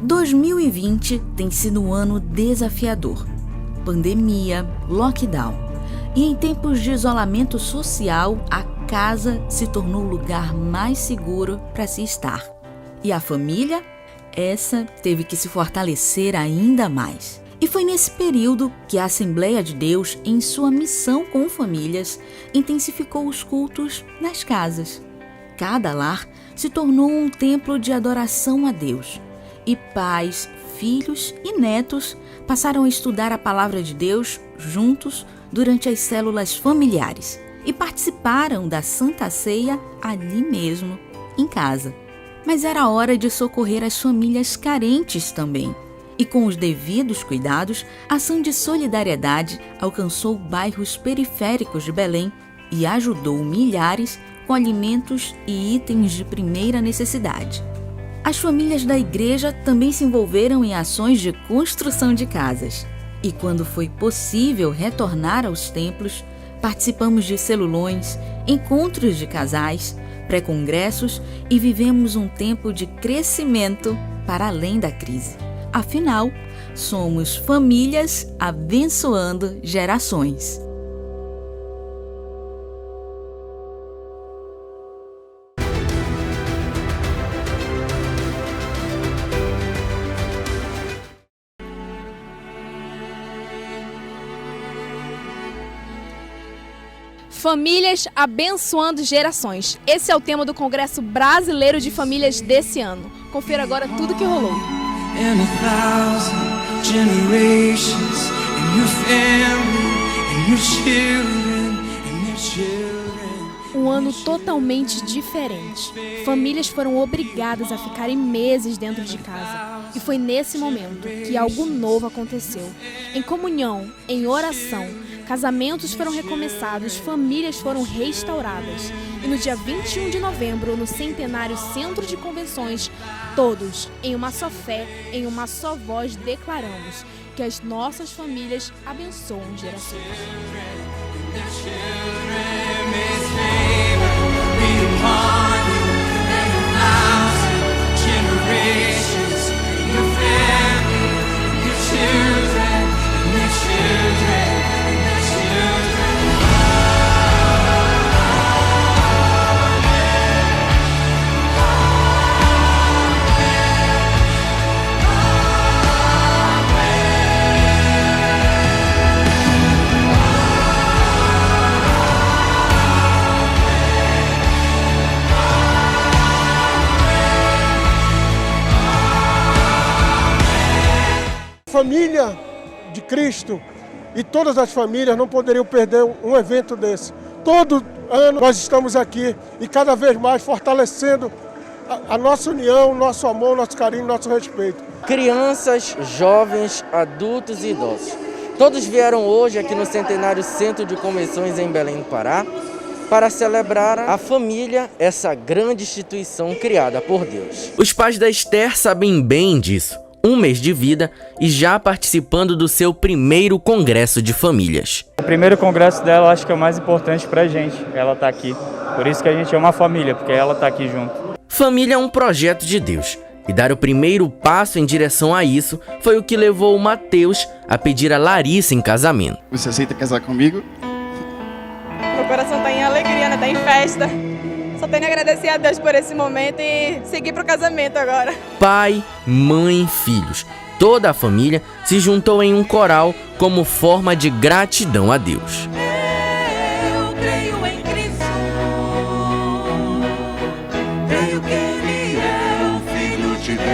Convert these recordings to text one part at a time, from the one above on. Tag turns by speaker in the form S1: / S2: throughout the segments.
S1: 2020 tem sido um ano desafiador. Pandemia, lockdown. E em tempos de isolamento social, a casa se tornou o lugar mais seguro para se estar. E a família? Essa teve que se fortalecer ainda mais. E foi nesse período que a Assembleia de Deus, em sua missão com famílias, intensificou os cultos nas casas. Cada lar se tornou um templo de adoração a Deus. E pais, filhos e netos passaram a estudar a palavra de Deus juntos durante as células familiares e participaram da Santa Ceia ali mesmo, em casa. Mas era hora de socorrer as famílias carentes também. E com os devidos cuidados, a ação de solidariedade alcançou bairros periféricos de Belém e ajudou milhares com alimentos e itens de primeira necessidade. As famílias da igreja também se envolveram em ações de construção de casas. E quando foi possível retornar aos templos, participamos de celulões, encontros de casais, pré-congressos e vivemos um tempo de crescimento para além da crise. Afinal, somos famílias abençoando gerações.
S2: Famílias abençoando gerações. Esse é o tema do Congresso Brasileiro de Famílias desse ano. Confira agora tudo que rolou. Um ano totalmente diferente. Famílias foram obrigadas a ficarem meses dentro de casa. E foi nesse momento que algo novo aconteceu. Em comunhão, em oração, casamentos foram recomeçados, famílias foram restauradas. E no dia 21 de novembro, no centenário Centro de Convenções, todos, em uma só fé, em uma só voz, declaramos que as nossas famílias abençoam gerações.
S3: Família de Cristo e todas as famílias não poderiam perder um evento desse. Todo ano nós estamos aqui e cada vez mais fortalecendo a nossa união, nosso amor, nosso carinho, nosso respeito.
S4: Crianças, jovens, adultos e idosos. Todos vieram hoje aqui no Centenário Centro de Convenções em Belém do Pará para celebrar a família, essa grande instituição criada por Deus.
S5: Os pais da Esther sabem bem disso. Um mês de vida e já participando do seu primeiro congresso de famílias.
S6: O primeiro congresso dela acho que é o mais importante pra gente, ela tá aqui. Por isso que a gente é uma família, porque ela tá aqui junto.
S5: Família é um projeto de Deus. E dar o primeiro passo em direção a isso foi o que levou o Mateus a pedir a Larissa em casamento.
S7: Você aceita casar comigo?
S8: Meu coração tá em alegria, né? Tá em festa. Só tenho a agradecer a Deus por esse momento e seguir pro casamento agora.
S5: Pai, mãe e filhos, toda a família se juntou em um coral como forma de gratidão a Deus.
S9: Eu creio em Cristo, creio que Ele é o Filho de Deus,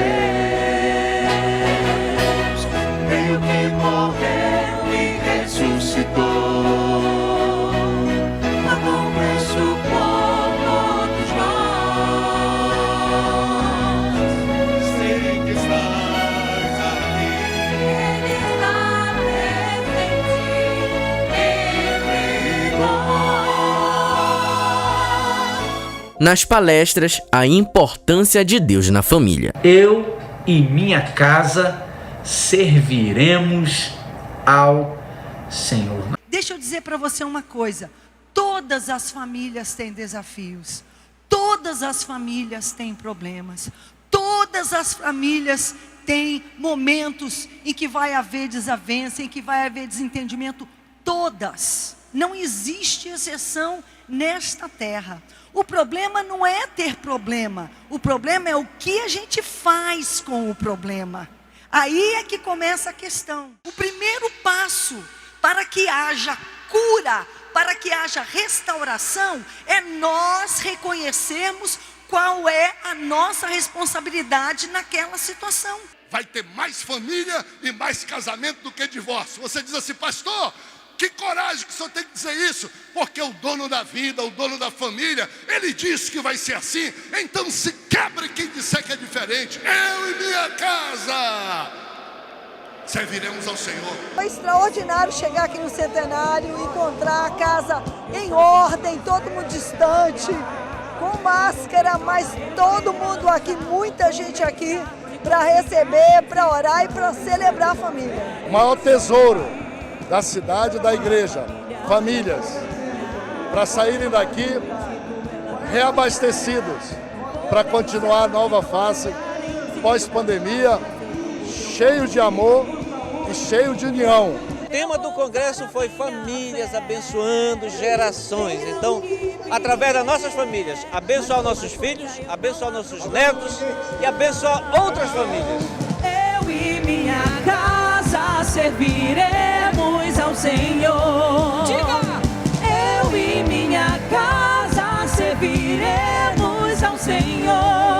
S9: creio que morreu e ressuscitou.
S5: Nas palestras, a importância de Deus na família.
S10: Eu e minha casa serviremos ao Senhor.
S11: Deixa eu dizer para você uma coisa. Todas as famílias têm desafios. Todas as famílias têm problemas. Todas Todas as famílias têm momentos em que vai haver desavença, em que vai haver desentendimento. Todas. Não existe exceção nesta terra. O problema não é ter problema. O problema é o que a gente faz com o problema. Aí é que começa a questão. O primeiro passo para que haja cura, para que haja restauração, é nós reconhecermos qual é a nossa responsabilidade naquela situação.
S7: Vai ter mais família e mais casamento do que divórcio. Você diz assim, pastor, que coragem que o senhor tem que dizer isso, porque o dono da vida, o dono da família, ele disse que vai ser assim, então se quebre quem disser que é diferente. Eu e minha casa serviremos ao Senhor.
S12: Foi extraordinário chegar aqui no Centenário e encontrar a casa em ordem, todo mundo distante, com máscara, mas todo mundo aqui, muita gente aqui, para receber, para orar e para celebrar a família.
S3: O maior tesouro da cidade e da igreja, famílias, para saírem daqui reabastecidos, para continuar a nova fase pós-pandemia, cheio de amor e cheio de união.
S13: O tema do congresso foi famílias abençoando gerações. Então, através das nossas famílias, abençoar nossos filhos, abençoar nossos netos e abençoar outras famílias.
S9: Eu e minha casa serviremos ao Senhor. Diga! Eu e minha casa serviremos ao Senhor.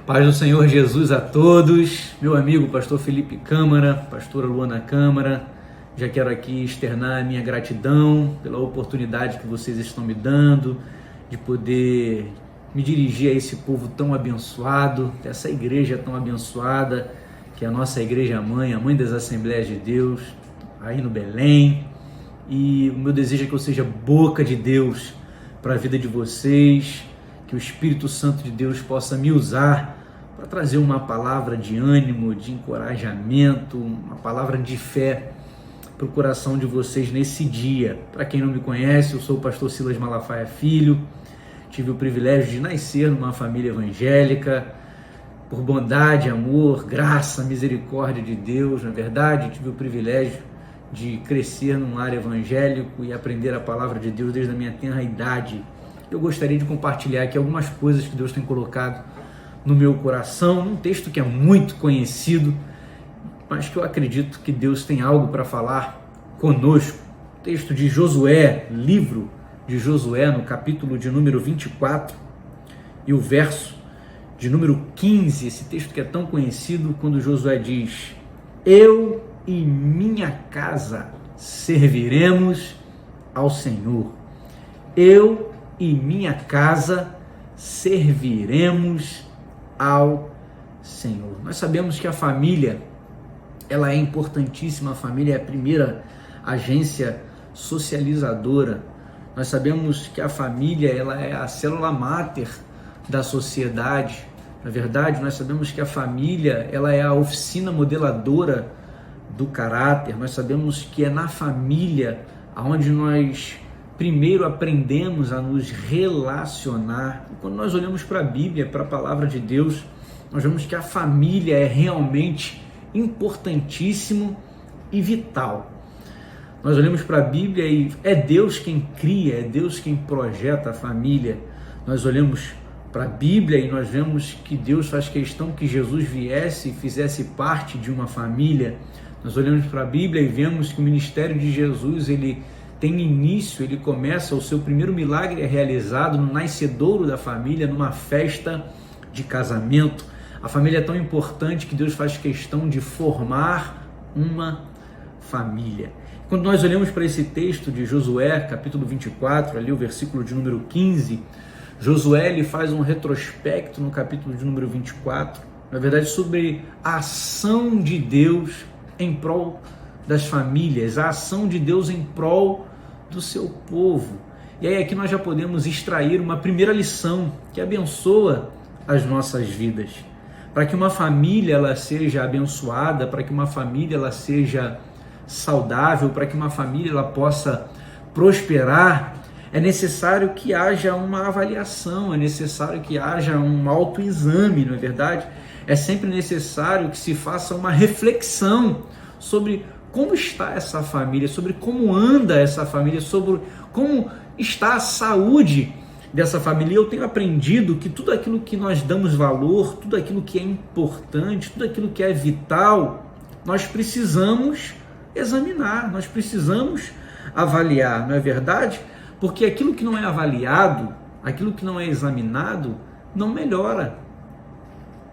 S10: Paz do Senhor Jesus a todos, meu amigo pastor Felipe Câmara, pastora Luana Câmara, já quero aqui externar a minha gratidão pela oportunidade que vocês estão me dando de poder me dirigir a esse povo tão abençoado, essa igreja tão abençoada, que é a nossa igreja mãe, a mãe das Assembleias de Deus, aí no Belém, e o meu desejo é que eu seja boca de Deus para a vida de vocês, que o Espírito Santo de Deus possa me usar para trazer uma palavra de ânimo, de encorajamento, uma palavra de fé para o coração de vocês nesse dia. Para quem não me conhece, eu sou o pastor Silas Malafaia Filho, tive o privilégio de nascer numa família evangélica, por bondade, amor, graça, misericórdia de Deus, na verdade, tive o privilégio de crescer num lar evangélico e aprender a palavra de Deus desde a minha tenra idade. Eu gostaria de compartilhar aqui algumas coisas que Deus tem colocado no meu coração, num texto que é muito conhecido, mas que eu acredito que Deus tem algo para falar conosco. Texto de Josué, livro de Josué, no capítulo de número 24, e o verso de número 15, esse texto que é tão conhecido, quando Josué diz: eu e minha casa serviremos ao Senhor. Eu e minha casa serviremos ao Senhor. Nós sabemos que a família, ela é importantíssima. A família é a primeira agência socializadora. Nós sabemos que a família, ela é a célula máter da sociedade. Na verdade, nós sabemos que a família, ela é a oficina modeladora do caráter. Nós sabemos que é na família onde nós primeiro aprendemos a nos relacionar. E quando nós olhamos para a Bíblia, para a palavra de Deus, nós vemos que a família é realmente importantíssimo e vital. Nós olhamos para a Bíblia e é Deus quem cria, é Deus quem projeta a família. Nós olhamos para a Bíblia e nós vemos que Deus faz questão que Jesus viesse e fizesse parte de uma família. Nós olhamos para a Bíblia e vemos que o ministério de Jesus, ele tem início, ele começa, o seu primeiro milagre é realizado no nascedouro da família, numa festa de casamento. A família é tão importante que Deus faz questão de formar uma família. Quando nós olhamos para esse texto de Josué, capítulo 24, ali o versículo de número 15, Josué ele faz um retrospecto no capítulo de número 24, na verdade sobre a ação de Deus em prol das famílias, a ação de Deus em prol do seu povo. E aí aqui nós já podemos extrair uma primeira lição que abençoa as nossas vidas. Para que uma família ela seja abençoada, para que uma família ela seja saudável, para que uma família ela possa prosperar, é necessário que haja uma avaliação, é necessário que haja um autoexame, não é verdade? É sempre necessário que se faça uma reflexão sobre como está essa família, sobre como anda essa família, sobre como está a saúde dessa família. Eu tenho aprendido que tudo aquilo que nós damos valor, tudo aquilo que é importante, tudo aquilo que é vital, nós precisamos examinar, nós precisamos avaliar, não é verdade? Porque aquilo que não é avaliado, aquilo que não é examinado, não melhora,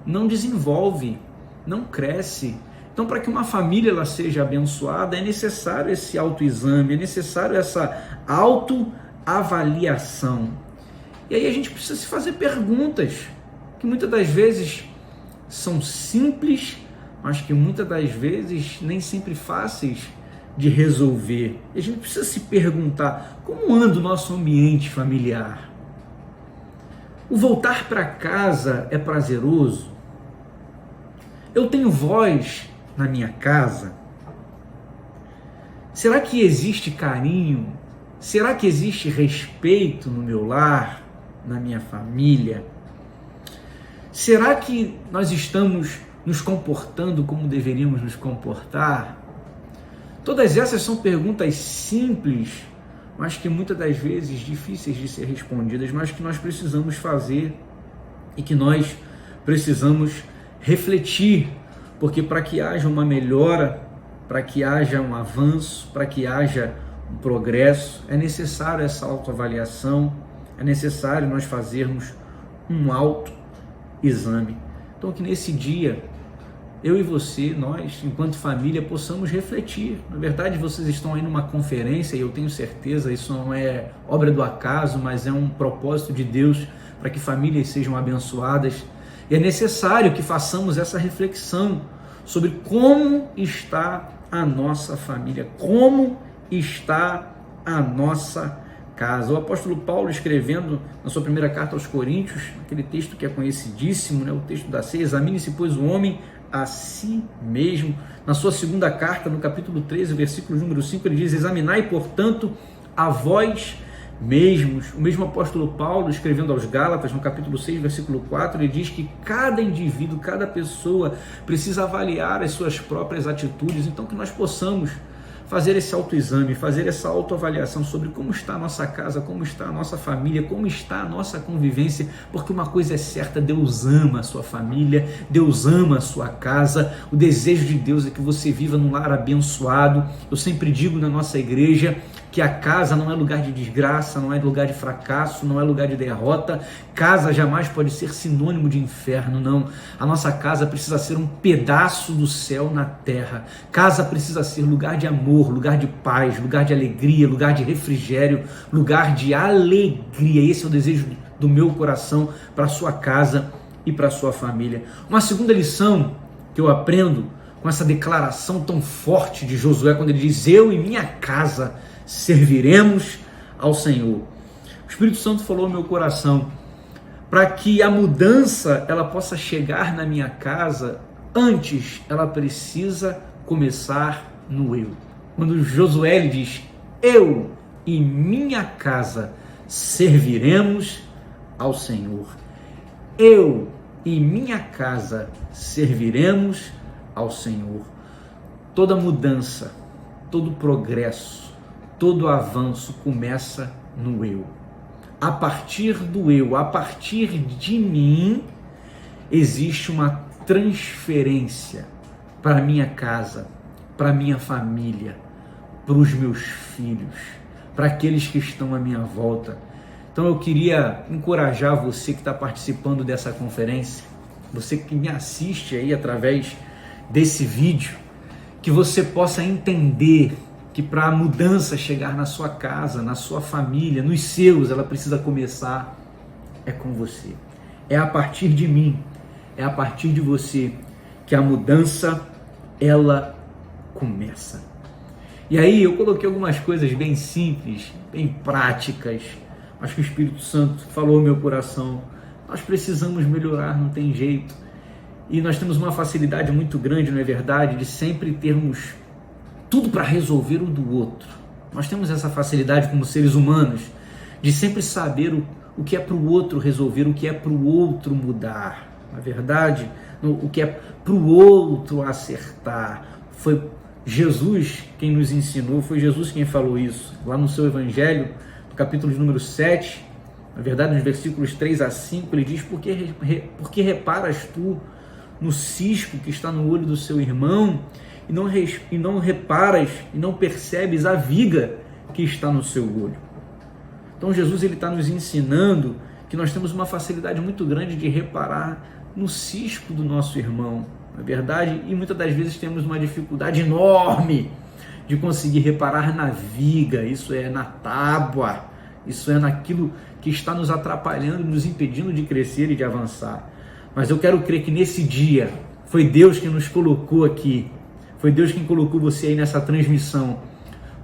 S10: não desenvolve, não cresce. Então, para que uma família ela seja abençoada, é necessário esse autoexame, é necessário essa autoavaliação. E aí a gente precisa se fazer perguntas, que muitas das vezes são simples, mas que muitas das vezes nem sempre fáceis de resolver. E a gente precisa se perguntar, como anda o nosso ambiente familiar? O voltar para casa é prazeroso? Eu tenho voz na minha casa? Será que existe carinho? Será que existe respeito no meu lar, na minha família? Será que nós estamos nos comportando como deveríamos nos comportar? Todas essas são perguntas simples, mas que muitas das vezes difíceis de ser respondidas, mas que nós precisamos fazer e que nós precisamos refletir, porque para que haja uma melhora, para que haja um avanço, para que haja um progresso, é necessário essa autoavaliação, é necessário nós fazermos um autoexame. Então que nesse dia, eu e você, nós, enquanto família, possamos refletir. Na verdade, vocês estão aí numa conferência e eu tenho certeza, isso não é obra do acaso, mas é um propósito de Deus para que famílias sejam abençoadas. E é necessário que façamos essa reflexão sobre como está a nossa família, como está a nossa casa. O apóstolo Paulo, escrevendo na sua primeira carta aos Coríntios, aquele texto que é conhecidíssimo, né, o texto da ceia, examine-se, pois, o homem a si mesmo. Na sua segunda carta, no capítulo 13, versículo número 5, ele diz: examinai, portanto, a vós mesmos. O mesmo apóstolo Paulo, escrevendo aos Gálatas, no capítulo 6, versículo 4, ele diz que cada indivíduo, cada pessoa precisa avaliar as suas próprias atitudes. Então que nós possamos fazer esse autoexame, fazer essa autoavaliação sobre como está a nossa casa, como está a nossa família, como está a nossa convivência, porque uma coisa é certa: Deus ama a sua família, Deus ama a sua casa. O desejo de Deus é que você viva num lar abençoado. Eu sempre digo na nossa igreja que a casa não é lugar de desgraça, não é lugar de fracasso, não é lugar de derrota. Casa jamais pode ser sinônimo de inferno, não. A nossa casa precisa ser um pedaço do céu na terra. Casa precisa ser lugar de amor, lugar de paz, lugar de alegria, lugar de refrigério, lugar de alegria. Esse é o desejo do meu coração para a sua casa e para a sua família. Uma segunda lição que eu aprendo com essa declaração tão forte de Josué, quando ele diz: eu e minha casa serviremos ao Senhor. O Espírito Santo falou no meu coração, para que a mudança ela possa chegar na minha casa, antes ela precisa começar no eu. Quando Josué ele diz: eu e minha casa serviremos ao Senhor. Eu e minha casa serviremos ao Senhor. Toda mudança, todo progresso, todo avanço começa no eu. A partir do eu, a partir de mim, existe uma transferência para a minha casa, para a minha família, para os meus filhos, para aqueles que estão à minha volta. Então eu queria encorajar você que está participando dessa conferência, você que me assiste aí através desse vídeo, que você possa entender que para a mudança chegar na sua casa, na sua família, nos seus, ela precisa começar com você. É a partir de mim, é a partir de você que a mudança, ela começa. E aí eu coloquei algumas coisas bem simples, bem práticas, mas que o Espírito Santo falou no meu coração. Nós precisamos melhorar, não tem jeito. E nós temos uma facilidade muito grande, não é verdade, de sempre termos tudo para resolver o do outro. Nós temos essa facilidade como seres humanos de sempre saber o que é para o outro resolver, o que é para o outro mudar. Na verdade, o que é para o outro acertar. Foi Jesus quem nos ensinou, foi Jesus quem falou isso. Lá no seu Evangelho, no capítulo de número 7, na verdade, nos versículos 3 a 5, ele diz: por que reparas tu no cisco que está no olho do seu irmão e não reparas e não percebes a viga que está no seu olho? Então Jesus está nos ensinando que nós temos uma facilidade muito grande de reparar no cisco do nosso irmão, na verdade, e muitas das vezes temos uma dificuldade enorme de conseguir reparar na viga, isso é, na tábua, isso é naquilo que está nos atrapalhando, nos impedindo de crescer e de avançar. Mas eu quero crer que nesse dia foi Deus quem nos colocou aqui, foi Deus quem colocou você aí nessa transmissão,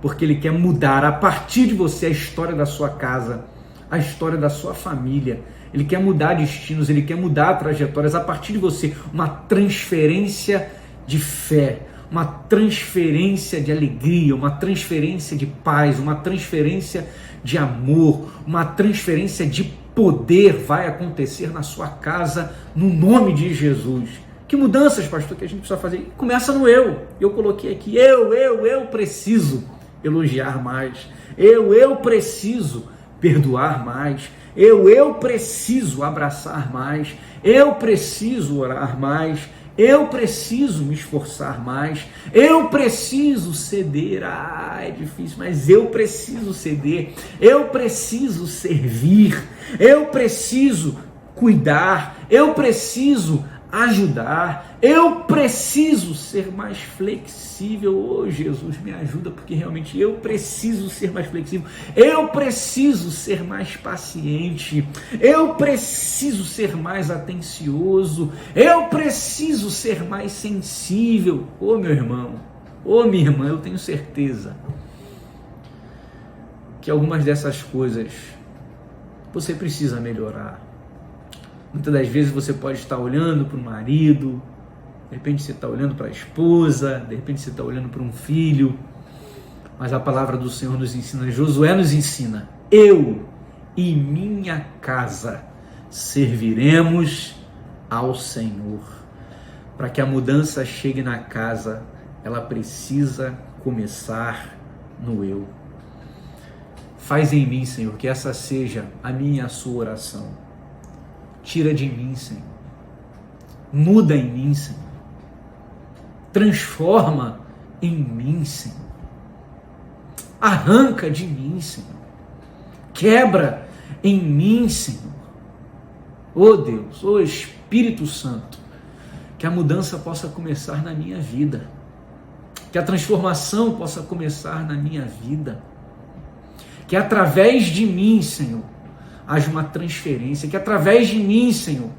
S10: porque Ele quer mudar a partir de você a história da sua casa, a história da sua família. Ele quer mudar destinos, Ele quer mudar trajetórias a partir de você, uma transferência de fé, uma transferência de alegria, uma transferência de paz, uma transferência de amor, uma transferência de poder vai acontecer na sua casa, no nome de Jesus. Que mudanças, pastor, que a gente precisa fazer? Começa no eu. Eu coloquei aqui, eu preciso elogiar mais, eu preciso perdoar mais, eu preciso abraçar mais, eu preciso orar mais, eu preciso me esforçar mais, eu preciso ceder. É difícil, mas eu preciso ceder, eu preciso servir, eu preciso cuidar, eu preciso ajudar, eu preciso ser mais flexível. Oh, Jesus, me ajuda, porque realmente eu preciso ser mais flexível, eu preciso ser mais paciente, eu preciso ser mais atencioso, eu preciso ser mais sensível. Oh, meu irmão, oh, minha irmã, eu tenho certeza que algumas dessas coisas você precisa melhorar. Muitas das vezes você pode estar olhando para o marido, de repente você está olhando para a esposa, de repente você está olhando para um filho, mas a palavra do Senhor nos ensina, Josué nos ensina: eu e minha casa serviremos ao Senhor. Para que a mudança chegue na casa, ela precisa começar no eu. Faz em mim, Senhor, que essa seja a minha e a sua oração. Tira de mim, Senhor. Muda em mim, Senhor. Transforma em mim, Senhor. Arranca de mim, Senhor. Quebra em mim, Senhor. Oh Deus, oh Espírito Santo, que a mudança possa começar na minha vida. Que a transformação possa começar na minha vida. Que através de mim, Senhor, haja uma transferência, que através de mim, Senhor,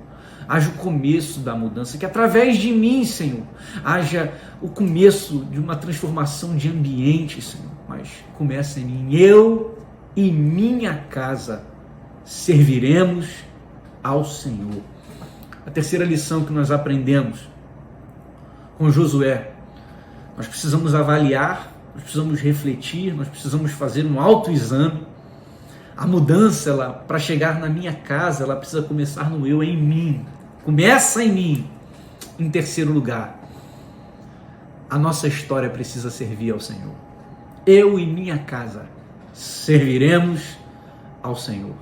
S10: haja o começo da mudança, que através de mim, Senhor, haja o começo de uma transformação de ambiente, Senhor. Mas começa em mim. Eu e minha casa serviremos ao Senhor. A terceira lição que nós aprendemos com Josué: nós precisamos avaliar, nós precisamos refletir, nós precisamos fazer um autoexame. A mudança, para chegar na minha casa, ela precisa começar no eu, em mim. Começa em mim. Em terceiro lugar, a nossa história precisa servir ao Senhor. Eu e minha casa serviremos ao Senhor.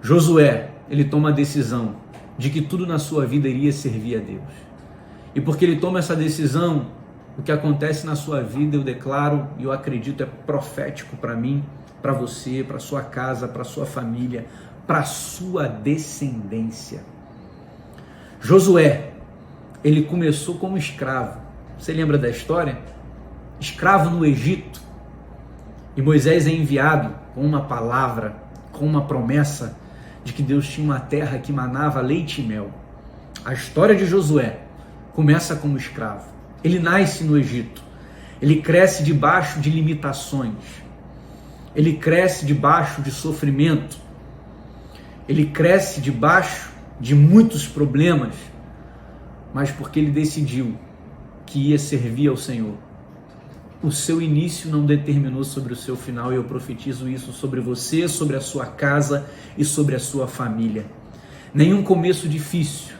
S10: Josué, ele toma a decisão de que tudo na sua vida iria servir a Deus. E porque ele toma essa decisão, o que acontece na sua vida, eu declaro e eu acredito, é profético para mim, para você, para sua casa, para sua família, para sua descendência. Josué, ele começou como escravo. Você lembra da história? Escravo no Egito. E Moisés é enviado com uma palavra, com uma promessa de que Deus tinha uma terra que manava leite e mel. A história de Josué começa como escravo. Ele nasce no Egito. Ele cresce debaixo de limitações. Ele cresce debaixo de sofrimento, ele cresce debaixo de muitos problemas, mas porque ele decidiu que ia servir ao Senhor, o seu início não determinou sobre o seu final, e eu profetizo isso sobre você, sobre a sua casa e sobre a sua família. Nenhum começo difícil,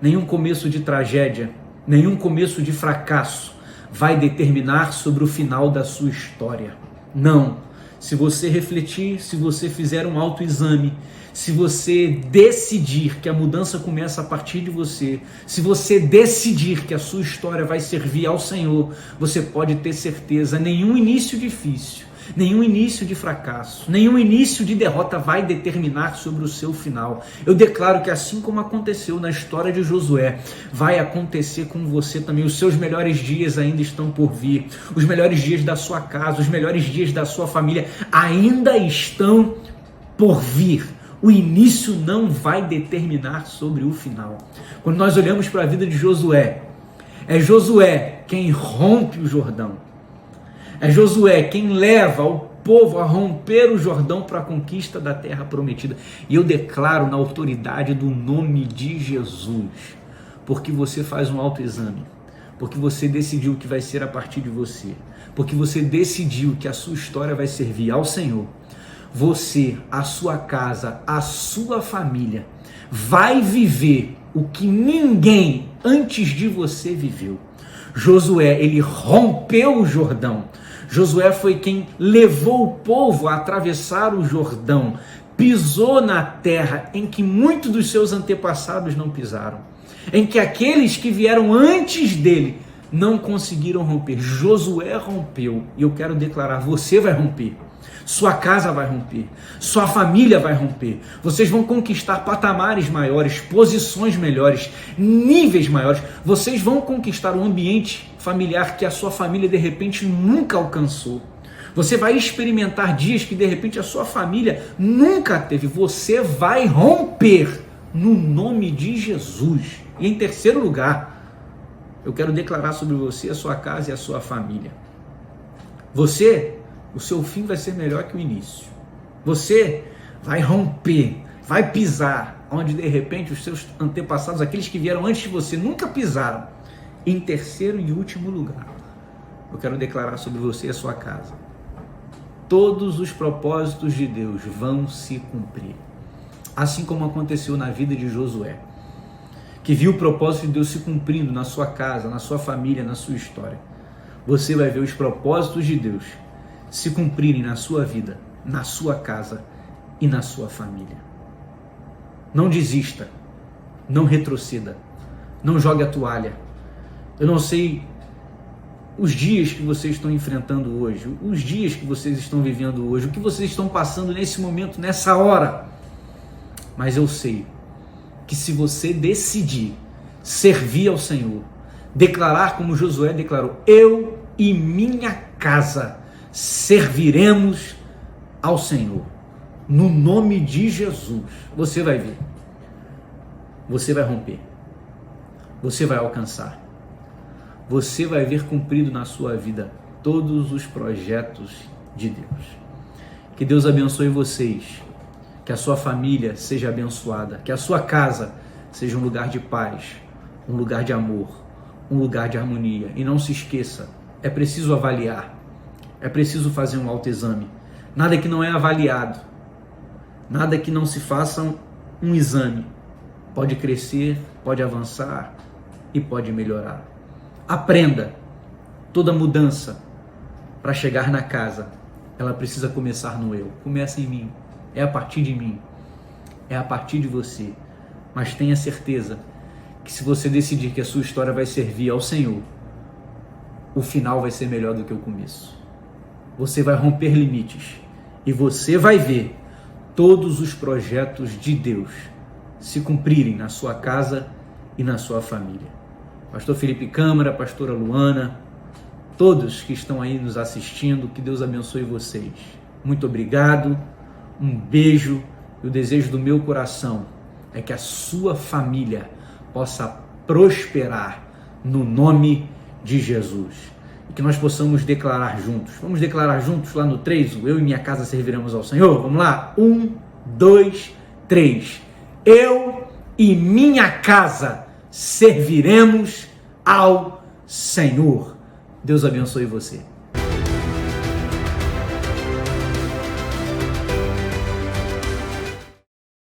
S10: nenhum começo de tragédia, nenhum começo de fracasso vai determinar sobre o final da sua história. Não. Se você refletir, se você fizer um autoexame, se você decidir que a mudança começa a partir de você, se você decidir que a sua história vai servir ao Senhor, você pode ter certeza, nenhum início difícil, nenhum início de fracasso, nenhum início de derrota vai determinar sobre o seu final. Eu declaro que assim como aconteceu na história de Josué, vai acontecer com você também. Os seus melhores dias ainda estão por vir. Os melhores dias da sua casa, os melhores dias da sua família ainda estão por vir. O início não vai determinar sobre o final. Quando nós olhamos para a vida de Josué, é Josué quem rompe o Jordão. É Josué quem leva o povo a romper o Jordão para a conquista da terra prometida. E eu declaro na autoridade do nome de Jesus, porque você faz um autoexame, porque você decidiu que vai ser a partir de você, porque você decidiu que a sua história vai servir ao Senhor. Você, a sua casa, a sua família vai viver o que ninguém antes de você viveu. Josué, ele rompeu o Jordão. Josué foi quem levou o povo a atravessar o Jordão, pisou na terra em que muitos dos seus antepassados não pisaram, em que aqueles que vieram antes dele não conseguiram romper. Josué rompeu, e eu quero declarar, você vai romper. Sua casa vai romper, sua família vai romper, vocês vão conquistar patamares maiores, posições melhores, níveis maiores, vocês vão conquistar um ambiente familiar que a sua família de repente nunca alcançou. Você vai experimentar dias que de repente a sua família nunca teve. Você vai romper no nome de Jesus. E em terceiro lugar, eu quero declarar sobre você, a sua casa e a sua família. O seu fim vai ser melhor que o início. Você vai romper, vai pisar, onde de repente os seus antepassados, aqueles que vieram antes de você, nunca pisaram. Em terceiro e último lugar, eu quero declarar sobre você e a sua casa. Todos os propósitos de Deus vão se cumprir. Assim como aconteceu na vida de Josué, que viu o propósito de Deus se cumprindo na sua casa, na sua família, na sua história. Você vai ver os propósitos de Deus se cumprirem na sua vida, na sua casa e na sua família. Não desista, não retroceda, não jogue a toalha. Eu não sei os dias que vocês estão enfrentando hoje, os dias que vocês estão vivendo hoje, o que vocês estão passando nesse momento, nessa hora. Mas eu sei que se você decidir servir ao Senhor, declarar como Josué declarou, eu e minha casa serviremos ao Senhor, no nome de Jesus, você vai ver, você vai romper, você vai alcançar, você vai ver cumprido na sua vida todos os projetos de Deus. Que Deus abençoe vocês, que a sua família seja abençoada, que a sua casa seja um lugar de paz, um lugar de amor, um lugar de harmonia. E não se esqueça, é preciso avaliar, é preciso fazer um autoexame. Nada que não é avaliado, nada que não se faça um exame, pode crescer, pode avançar e pode melhorar. Aprenda, toda mudança para chegar na casa, ela precisa começar no eu. Começa em mim, é a partir de mim, é a partir de você. Mas tenha certeza que se você decidir que a sua história vai servir ao Senhor, o final vai ser melhor do que o começo. Você vai romper limites e você vai ver todos os projetos de Deus se cumprirem na sua casa e na sua família. Pastor Felipe Câmara, pastora Luana, todos que estão aí nos assistindo, que Deus abençoe vocês. Muito obrigado, um beijo, e o desejo do meu coração é que a sua família possa prosperar no nome de Jesus. E que nós possamos declarar juntos. Vamos declarar juntos lá no 3, eu e minha casa serviremos ao Senhor. Vamos lá? 1, 2, 3. Eu e minha casa serviremos ao Senhor. Deus abençoe você.